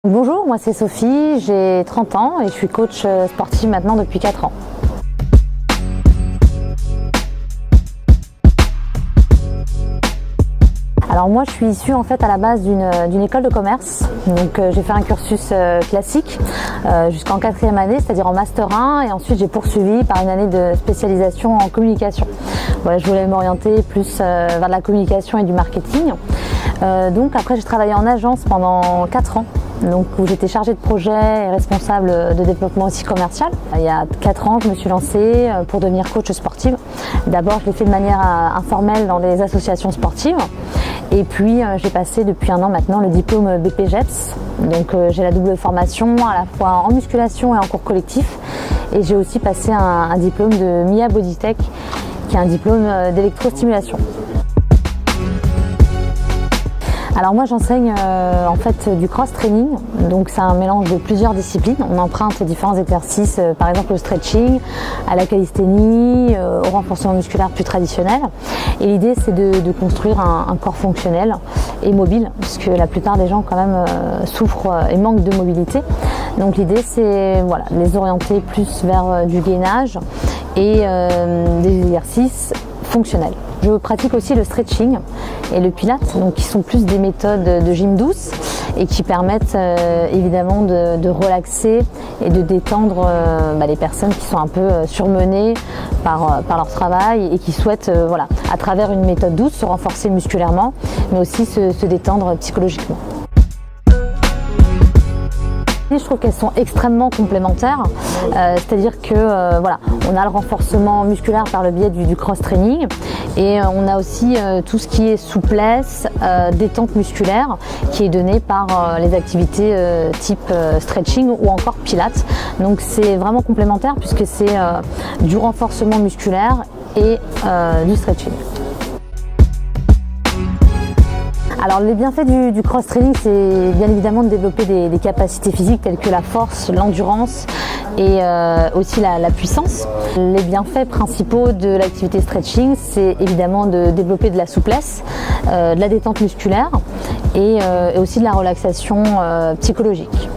Bonjour, moi c'est Sophie, j'ai 30 ans et je suis coach sportive maintenant depuis 4 ans. Alors moi je suis issue en fait à la base d'une école de commerce, donc j'ai fait un cursus classique jusqu'en 4e année, c'est-à-dire en master 1, et ensuite j'ai poursuivi par une année de spécialisation en communication. Voilà, je voulais m'orienter plus vers la communication et du marketing. Donc après j'ai travaillé en agence pendant 4 ans. Donc, où j'étais chargée de projet et responsable de développement aussi commercial. Il y a 4 ans, je me suis lancée pour devenir coach sportive. D'abord, je l'ai fait de manière informelle dans des associations sportives. Et puis, j'ai passé depuis 1 an maintenant le diplôme BPJETS. Donc, j'ai la double formation à la fois en musculation et en cours collectif. Et j'ai aussi passé un diplôme de MIA Bodytech, qui est un diplôme d'électrostimulation. Alors moi j'enseigne en fait du cross-training, donc c'est un mélange de plusieurs disciplines. On emprunte différents exercices, par exemple au stretching, à la calisthénie, au renforcement musculaire plus traditionnel. Et l'idée c'est de construire un corps fonctionnel et mobile, puisque la plupart des gens quand même souffrent et manquent de mobilité. Donc l'idée c'est voilà, de les orienter plus vers du gainage et des exercices fonctionnels. Je pratique aussi le stretching et le pilates, donc qui sont plus des méthodes de gym douce et qui permettent évidemment de relaxer et de détendre les personnes qui sont un peu surmenées par leur travail et qui souhaitent voilà, à travers une méthode douce se renforcer musculairement, mais aussi se détendre psychologiquement. Je trouve qu'elles sont extrêmement complémentaires, c'est-à-dire que voilà, on a le renforcement musculaire par le biais du cross-training et on a aussi tout ce qui est souplesse, détente musculaire qui est donné par les activités type stretching ou encore pilates. Donc c'est vraiment complémentaire puisque c'est du renforcement musculaire et du stretching. Alors les bienfaits du cross-training, c'est bien évidemment de développer des capacités physiques telles que la force, l'endurance et aussi la puissance. Les bienfaits principaux de l'activité stretching, c'est évidemment de développer de la souplesse, de la détente musculaire et aussi de la relaxation psychologique.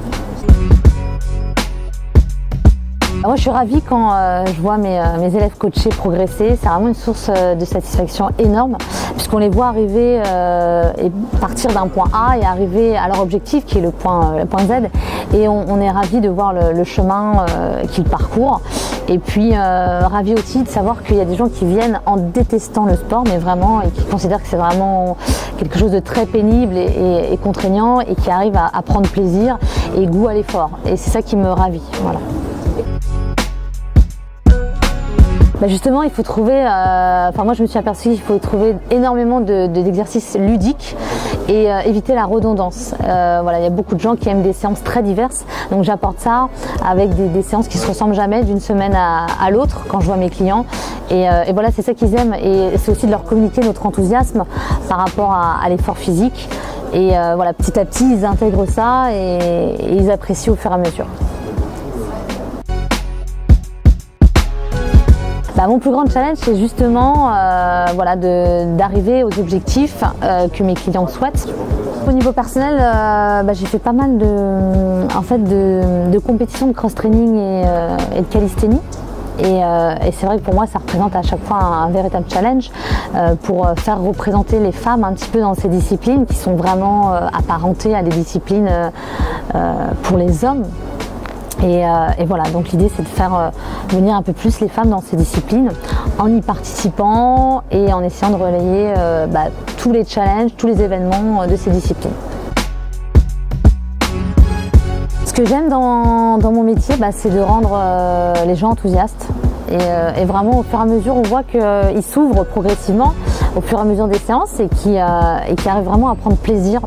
Moi je suis ravie quand je vois mes élèves coachés progresser, c'est vraiment une source de satisfaction énorme puisqu'on les voit arriver et partir d'un point A et arriver à leur objectif qui est le point Z, et on est ravis de voir le chemin qu'ils parcourent, et puis ravis aussi de savoir qu'il y a des gens qui viennent en détestant le sport mais vraiment, et qui considèrent que c'est vraiment quelque chose de très pénible et contraignant, et qui arrivent à prendre plaisir et goût à l'effort, et c'est ça qui me ravit. Voilà. Justement, il faut trouver, moi je me suis aperçue qu'il faut trouver énormément d'exercices ludiques et éviter la redondance. Voilà, il y a beaucoup de gens qui aiment des séances très diverses, donc j'apporte ça avec des séances qui se ressemblent jamais d'une semaine à l'autre quand je vois mes clients. Et voilà, c'est ça qu'ils aiment, et c'est aussi de leur communiquer notre enthousiasme par rapport à l'effort physique. Et voilà, petit à petit, ils intègrent ça et ils apprécient au fur et à mesure. Mon plus grand challenge, c'est justement voilà, d'arriver aux objectifs que mes clients souhaitent. Au niveau personnel, j'ai fait pas mal de compétitions de cross-training et de calisthénie. Et c'est vrai que pour moi, ça représente à chaque fois un véritable challenge pour faire représenter les femmes un petit peu dans ces disciplines qui sont vraiment apparentées à des disciplines pour les hommes. Et voilà, donc l'idée c'est de faire venir un peu plus les femmes dans ces disciplines en y participant et en essayant de relayer tous les challenges, tous les événements de ces disciplines. Ce que j'aime dans mon métier, c'est de rendre les gens enthousiastes. Et vraiment au fur et à mesure on voit qu'ils s'ouvrent progressivement au fur et à mesure des séances et qui arrivent vraiment à prendre plaisir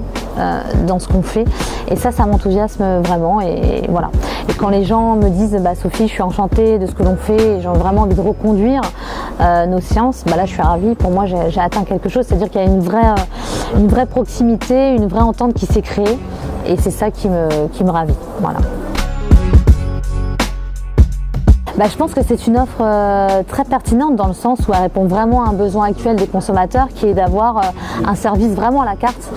dans ce qu'on fait, et ça m'enthousiasme vraiment. Et voilà, et quand les gens me disent Sophie, je suis enchantée de ce que l'on fait et j'ai vraiment envie de reconduire nos séances, là je suis ravie. Pour moi j'ai atteint quelque chose, c'est-à-dire qu'il y a une vraie proximité, une vraie entente qui s'est créée, et c'est ça qui me ravit. Voilà. Je pense que c'est une offre très pertinente dans le sens où elle répond vraiment à un besoin actuel des consommateurs, qui est d'avoir un service vraiment à la carte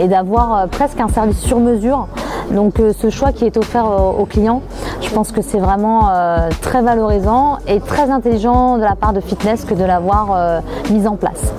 et d'avoir presque un service sur mesure Donc ce choix qui est offert aux clients, je pense que c'est vraiment très valorisant et très intelligent de la part de Fitness que de l'avoir mis en place.